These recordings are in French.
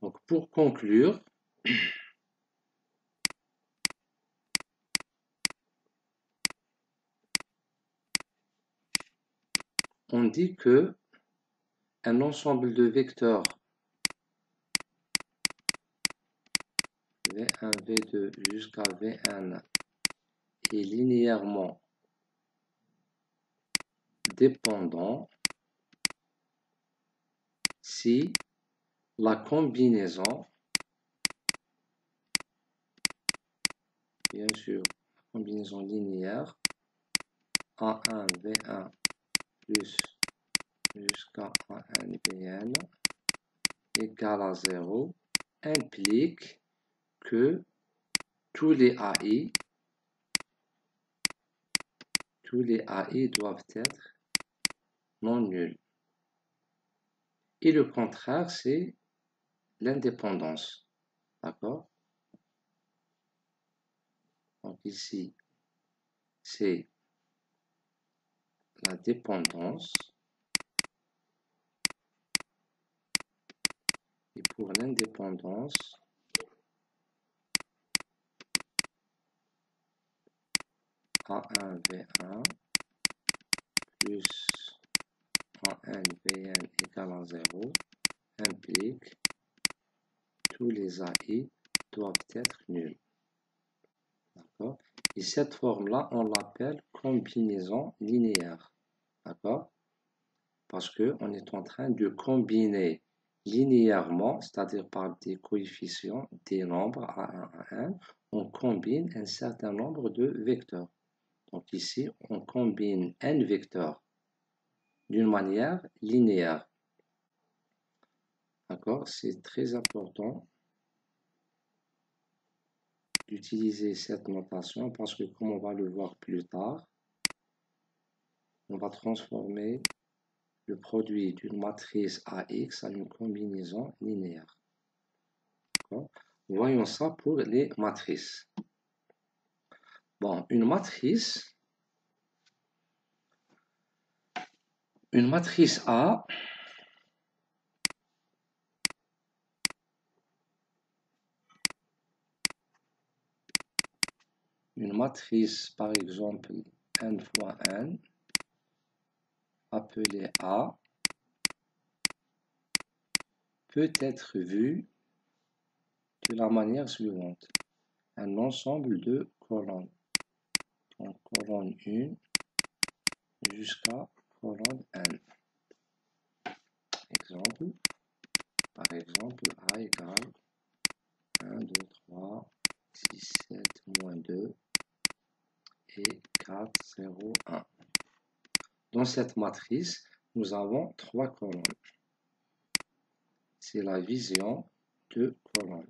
Donc, pour conclure, on dit que un ensemble de vecteurs V1, V2 jusqu'à Vn est linéairement dépendant si la combinaison, bien sûr, la combinaison linéaire A1, V1 plus jusqu'à AN, Vn égale à 0 implique que tous les AI doivent être non nuls. Et le contraire, c'est l'indépendance. D'accord? Donc ici, c'est la dépendance. Et pour l'indépendance, A1, V1 plus AN, Vn égale à 0 implique tous les AI doivent être nuls. D'accord? Et cette forme-là, on l'appelle combinaison linéaire. D'accord? Parce qu'on est en train de combiner linéairement, c'est-à-dire par des coefficients, des nombres A1, A1, on combine un certain nombre de vecteurs. Donc ici, on combine n vecteurs d'une manière linéaire. D'accord? C'est très important d'utiliser cette notation parce que, comme on va le voir plus tard, on va transformer le produit d'une matrice AX à une combinaison linéaire. Voyons ça pour les matrices. Bon, une matrice A, une matrice par exemple n fois n, appelée A, peut être vue de la manière suivante. Un ensemble de colonnes. Donc colonne 1 jusqu'à colonne n. Exemple, par exemple, A égale 1, 2, 3, 6, 7, moins 2 et 4, 0, 1. Dans cette matrice, nous avons 3 colonnes. C'est la vision de colonnes.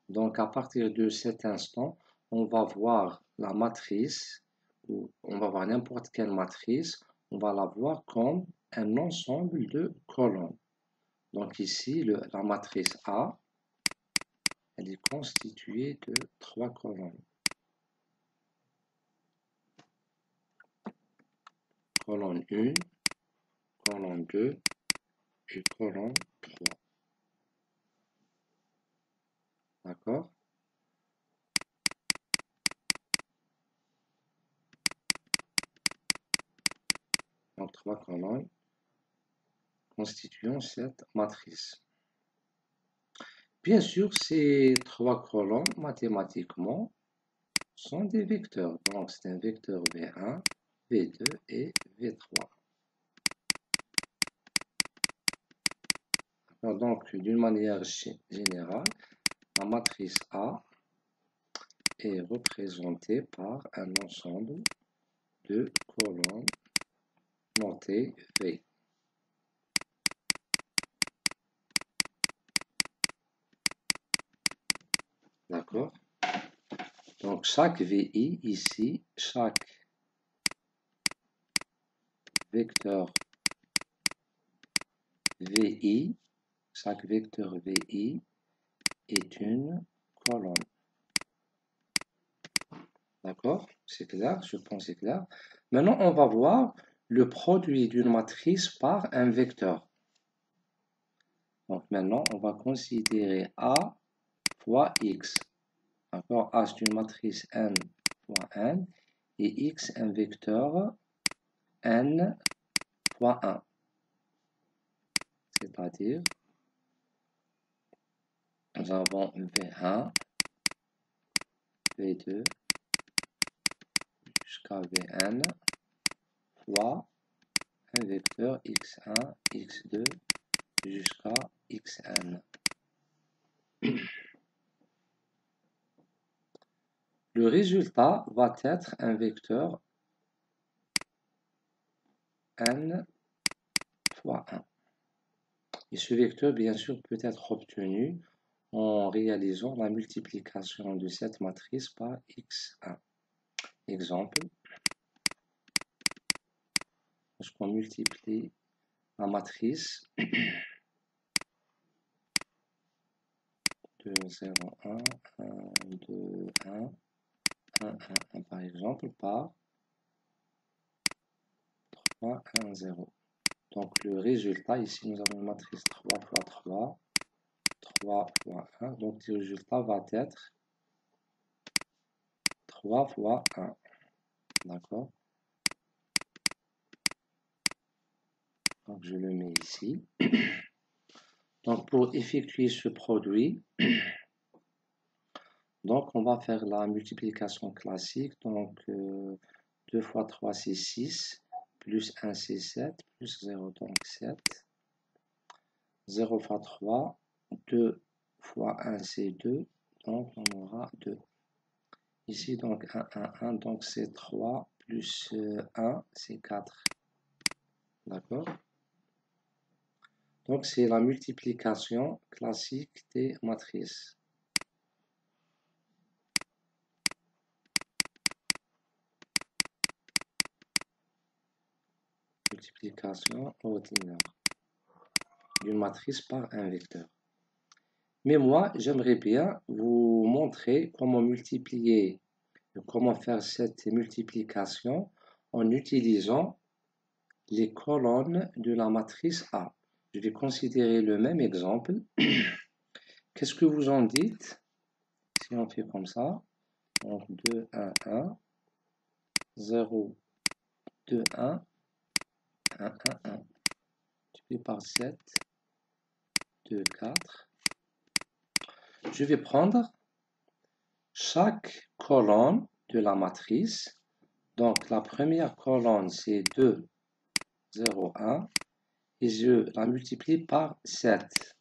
Donc, à partir de cet instant, on va voir la matrice, ou on va voir n'importe quelle matrice, on va la voir comme un ensemble de colonnes. Donc ici, la matrice A, elle est constituée de 3 colonnes. Colonne 1, colonne 2 et colonne 3. D'accord? Donc 3 colonnes constituant cette matrice. Bien sûr, ces 3 colonnes, mathématiquement, sont des vecteurs. Donc, c'est un vecteur V1, V2 et V3. Donc, d'une manière générale, la matrice A est représentée par un ensemble de colonnes notées V. D'accord? Donc, chaque VI ici, chaque vecteur VI, chaque vecteur VI est une colonne. D'accord? C'est clair? Je pense que c'est clair. Maintenant, on va voir le produit d'une matrice par un vecteur. Donc maintenant, on va considérer A fois X. D'accord? A, c'est une matrice n fois n, et X, un vecteur n fois 1. C'est-à-dire, nous avons V1, V2, jusqu'à Vn, fois un vecteur x1, x2, jusqu'à xn. Le résultat va être un vecteur n fois 1. Et ce vecteur, bien sûr, peut être obtenu en réalisant la multiplication de cette matrice par x1. Exemple, lorsqu'on multiplie la matrice de 0, 1, 1, 2, 1, 1, 1, par exemple, par 3, 1, 0. Donc le résultat, ici nous avons une matrice 3 fois 3, 3 fois 1. Donc le résultat va être 3 fois 1. D'accord? Donc je le mets ici. Donc pour effectuer ce produit, donc on va faire la multiplication classique. Donc 2 fois 3 c'est 6, plus 1 c'est 7, plus 0 donc 7. 0 fois 3, 2 fois 1 c'est 2, donc on aura 2. Ici donc 1, 1, 1, donc c'est 3, plus 1 c'est 4. D'accord? Donc c'est la multiplication classique des matrices. Multiplication ordinaire d'une matrice par un vecteur. Mais moi, j'aimerais bien vous montrer comment multiplier, comment faire cette multiplication en utilisant les colonnes de la matrice A. Je vais considérer le même exemple. Qu'est-ce que vous en dites si on fait comme ça? Donc 2, 1, 1, 0, 2, 1, 1, 1, 1. Multiplié par 7, 2, 4. Je vais prendre chaque colonne de la matrice. Donc la première colonne, c'est 2, 0, 1. Et je la multiplie par 7.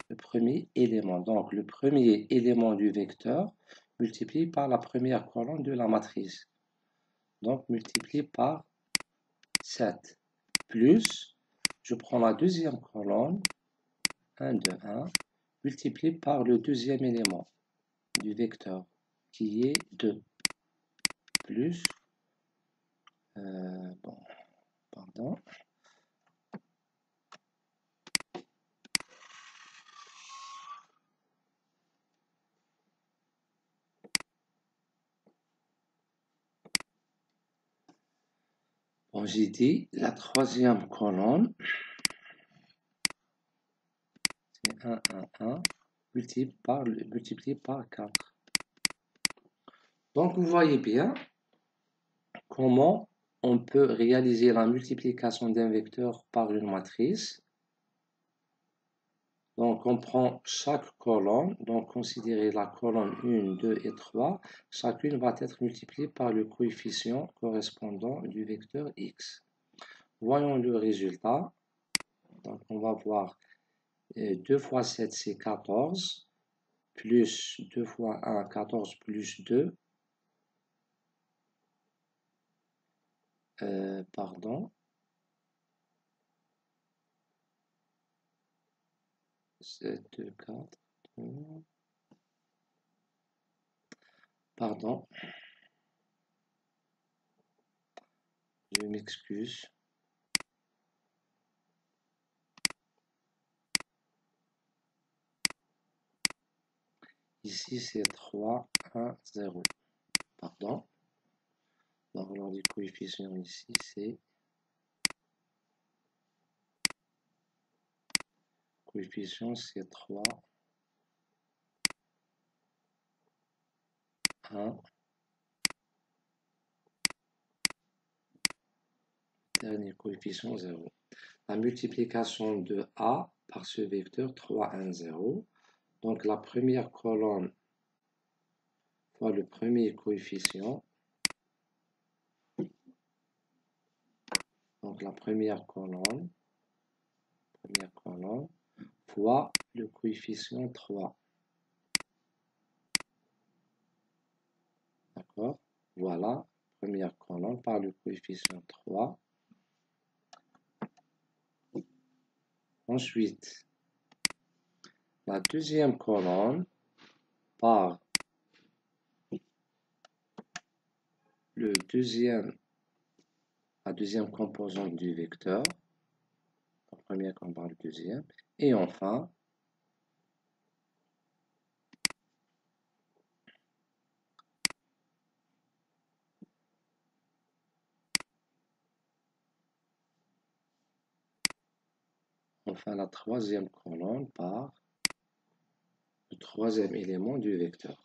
Le premier élément. Donc le premier élément du vecteur multiplié par la première colonne de la matrice. Donc multiplié par 7. Plus, je prends la deuxième colonne, 1, 2, 1, multiplié par le deuxième élément du vecteur, qui est 2. Plus, bon, pardon. Bon, j'ai dit la troisième colonne, c'est 1, 1, 1, multiplié par 4. Donc, vous voyez bien comment on peut réaliser la multiplication d'un vecteur par une matrice. Donc, on prend chaque colonne, donc considérez la colonne 1, 2 et 3. Chacune va être multipliée par le coefficient correspondant du vecteur x. Voyons le résultat. Donc, on va voir 2 fois 7, c'est 14, plus 2 fois 1, 14 plus 2. Pardon. 7, 2, 4. Pardon. Je m'excuse. Ici, c'est 3, 1, 0. Pardon. La valeur du coefficient ici, c'est coefficient c'est 3, 1. Dernier coefficient 0. La multiplication de A par ce vecteur 3, 1, 0. Donc la première colonne fois le premier coefficient. Donc la première colonne fois le coefficient 3. D'accord? Voilà, première colonne par le coefficient 3. Ensuite, la deuxième colonne par la deuxième composante du vecteur. La première colonne par le deuxième. Et enfin, la troisième colonne par le troisième élément du vecteur.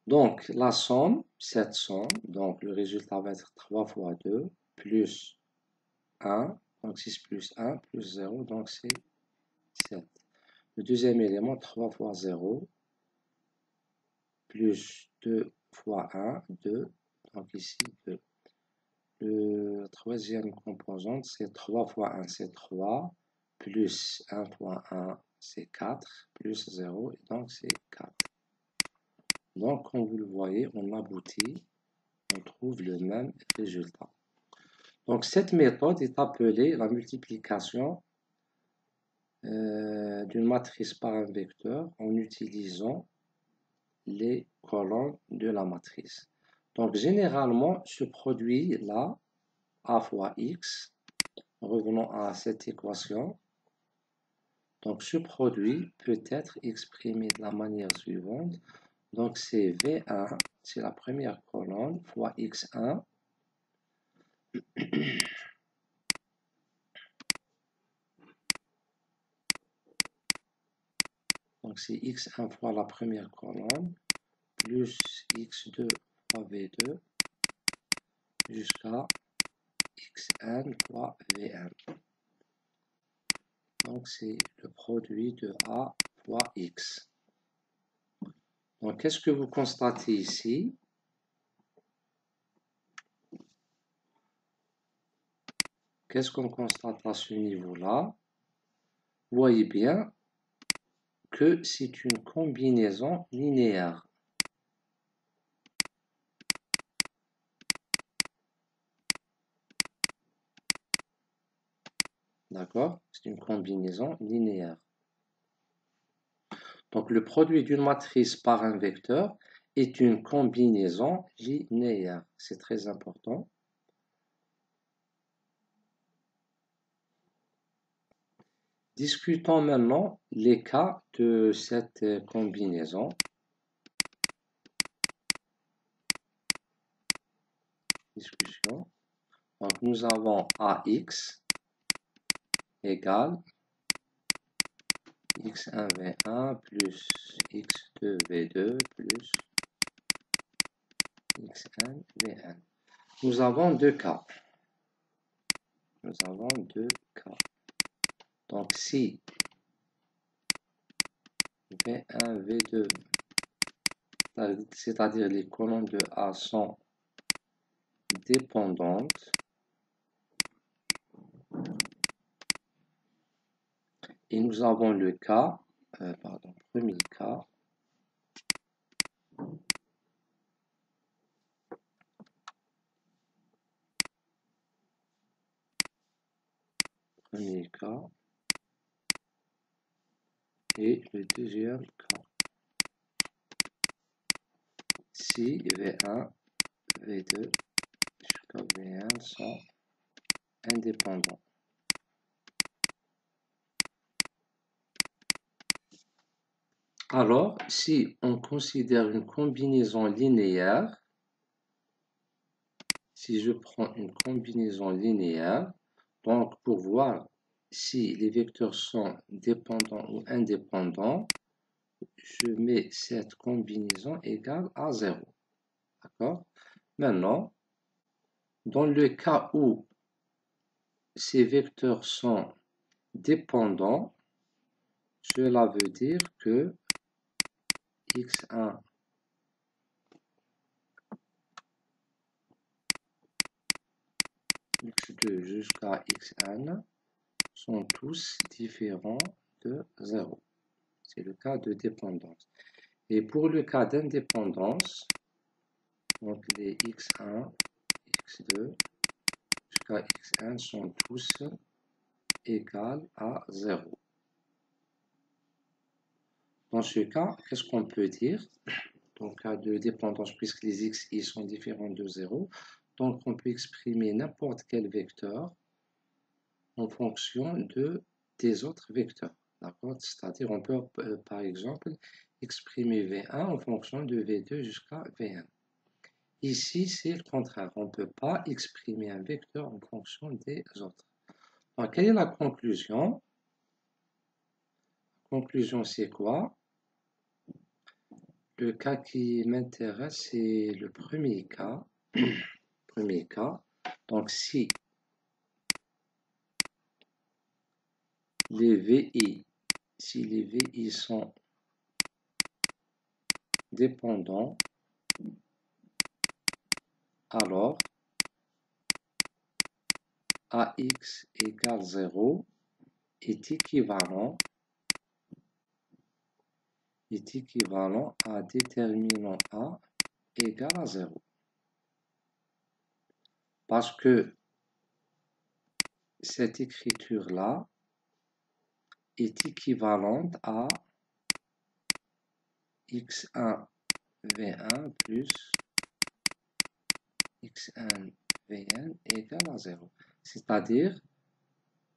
Donc, la somme, cette somme, donc le résultat va être 3 fois 2 plus 1, donc 6 plus 1 plus 0, donc c'est 7. Le deuxième élément, 3 fois 0, plus 2 fois 1, 2, donc ici 2. La troisième composante, c'est 3 fois 1, c'est 3, plus 1 fois 1, c'est 4, plus 0, et donc c'est 4. Donc, comme vous le voyez, on aboutit, on trouve le même résultat. Donc, cette méthode est appelée la multiplication d'une matrice par un vecteur en utilisant les colonnes de la matrice. Donc, généralement, ce produit-là, A fois X, revenons à cette équation. Donc, ce produit peut être exprimé de la manière suivante. Donc, c'est V1, c'est la première colonne, fois X1. Donc, c'est X1 fois la première colonne, plus X2 fois V2, jusqu'à Xn fois Vn. Donc, c'est le produit de A fois X. Donc, qu'est-ce que vous constatez ici? Qu'est-ce qu'on constate à ce niveau-là? Vous voyez bien que c'est une combinaison linéaire. D'accord? C'est une combinaison linéaire. Donc, le produit d'une matrice par un vecteur est une combinaison linéaire. C'est très important. Discutons maintenant les cas de cette combinaison. Discussion. Donc, nous avons AX égale X1 V1 plus X2 V2 plus Xn Vn. Nous avons deux cas. Donc, si V1, V2, c'est-à-dire les colonnes de A sont dépendantes, et nous avons le cas, premier cas, et le deuxième cas. Si V1, V2 jusqu'à Vn sont indépendants. Alors, si on considère une combinaison linéaire, si je prends une combinaison linéaire, donc pour voir si les vecteurs sont dépendants ou indépendants, je mets cette combinaison égale à 0. D'accord? Maintenant, dans le cas où ces vecteurs sont dépendants, cela veut dire que x1 x2 jusqu'à xn sont tous différents de 0. C'est le cas de dépendance. Et pour le cas d'indépendance, donc les x1, x2 jusqu'à xn sont tous égaux à 0. Dans ce cas, qu'est-ce qu'on peut dire? Dans le cas de dépendance, puisque les x, y sont différents de 0, donc on peut exprimer n'importe quel vecteur en fonction des autres vecteurs. D'accord? C'est-à-dire, on peut, par exemple, exprimer V1 en fonction de V2 jusqu'à Vn. Ici, c'est le contraire. On ne peut pas exprimer un vecteur en fonction des autres. Donc, quelle est la conclusion? La conclusion, c'est quoi? Le cas qui m'intéresse, c'est le premier cas. Premier cas. Donc, si les VI sont dépendants, alors AX égale 0 est équivalent à déterminant A égale à 0. Parce que cette écriture-là est équivalente à x1 v1 plus xn vn égale à 0. C'est-à-dire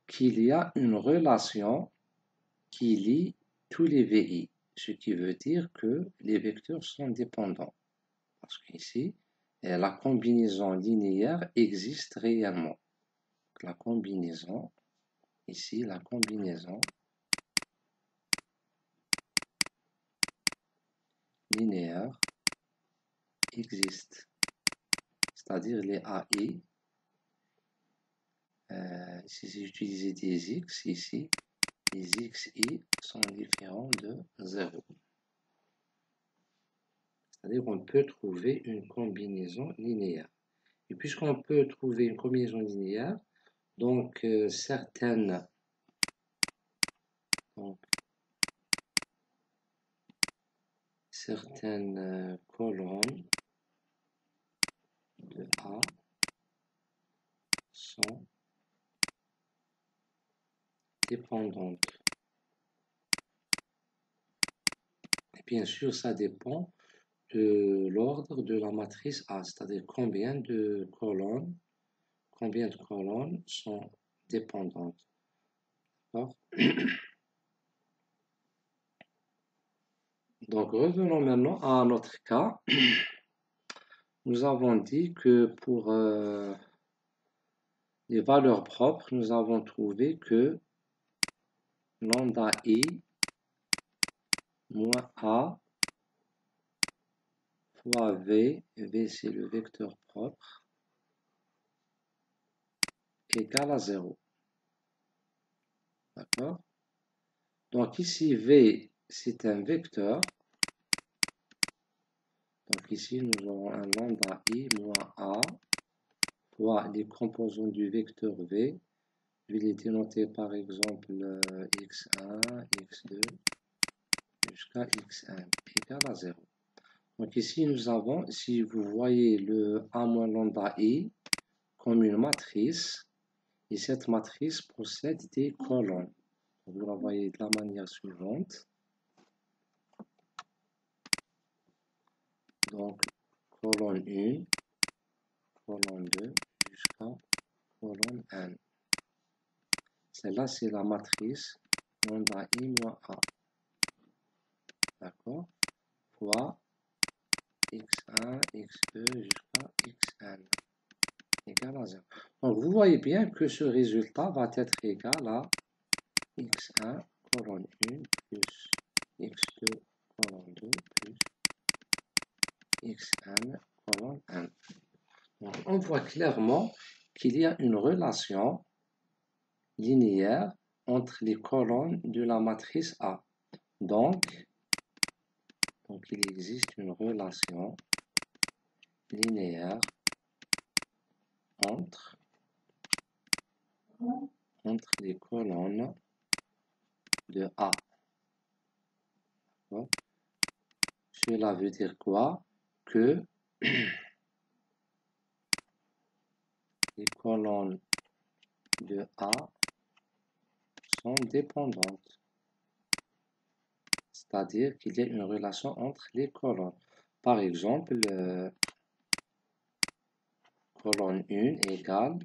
qu'il y a une relation qui lie tous les VI, ce qui veut dire que les vecteurs sont dépendants. Parce qu'ici, la combinaison linéaire existe réellement. La combinaison, ici, la combinaison linéaire existe. C'est-à-dire les AI, si j'utilisais des X ici, les XI sont différents de 0. C'est-à-dire qu'on peut trouver une combinaison linéaire. Et puisqu'on peut trouver une combinaison linéaire, donc certaines colonnes de A sont dépendantes. Et bien sûr, ça dépend de l'ordre de la matrice A, c'est-à-dire combien de colonnes sont dépendantes. D'accord? Donc, revenons maintenant à notre cas. Nous avons dit que pour les valeurs propres, nous avons trouvé que lambda I moins A fois V, V c'est le vecteur propre, égale à 0. D'accord? Donc ici, V, c'est un vecteur. Donc ici, nous aurons un lambda I moins A fois les composants du vecteur V. Je vais les dénoter par exemple x1, x2 jusqu'à xn égale à 0. Donc ici, nous avons, si vous voyez le A moins lambda I comme une matrice, et cette matrice possède des colonnes. Vous la voyez de la manière suivante. Donc, colonne 1, colonne 2, jusqu'à colonne n. Celle-là, c'est la matrice lambda I moins A. D'accord? Fois x1, x2 jusqu'à xn égale à 0. Donc, vous voyez bien que ce résultat va être égal à x1 colonne 1 plus x2 colonne 2 plus x1 colonne 1. Donc, on voit clairement qu'il y a une relation linéaire entre les colonnes de la matrice A. Donc il existe une relation linéaire entre les colonnes de A. Cela veut dire quoi? Que les colonnes de A sont dépendantes. C'est-à-dire qu'il y a une relation entre les colonnes. Par exemple, colonne 1 égale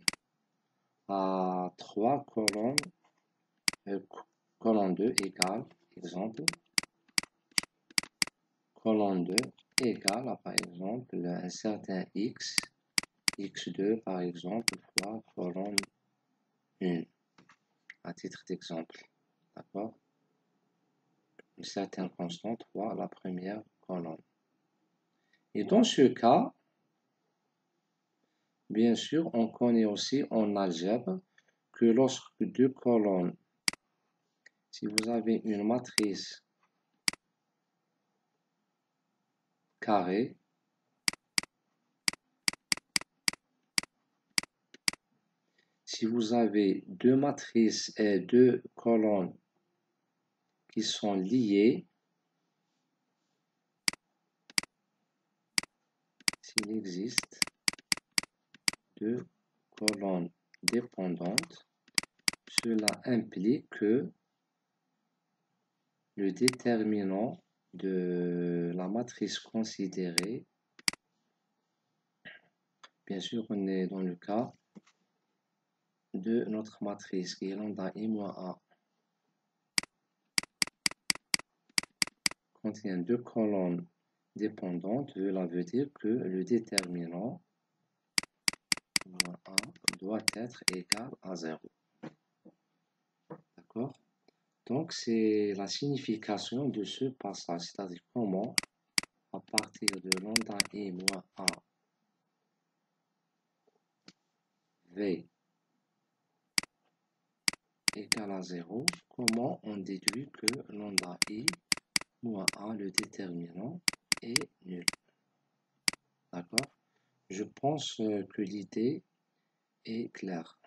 à 3 colonnes, colonne 2 égale, exemple, colonne 2 égale à, par exemple, un certain x, x2 par exemple, fois colonne 1, à titre d'exemple, d'accord? Une certaine constante fois la première colonne. Et dans ce cas, bien sûr, on connaît aussi en algèbre que lorsque deux colonnes, si vous avez une matrice carrée, si vous avez deux matrices et deux colonnes qui sont liées, s'il existe deux colonnes dépendantes, cela implique que le déterminant de la matrice considérée, bien sûr on est dans le cas de notre matrice qui est lambda i moins a, contient deux colonnes dépendantes, cela veut dire que le déterminant moins a doit être égal à 0. D'accord? Donc c'est la signification de ce passage, c'est-à-dire comment à partir de lambda i moins a v égale à 0, comment on déduit que lambda i moins a, le déterminant, est nul. D'accord? Je pense que l'idée est claire.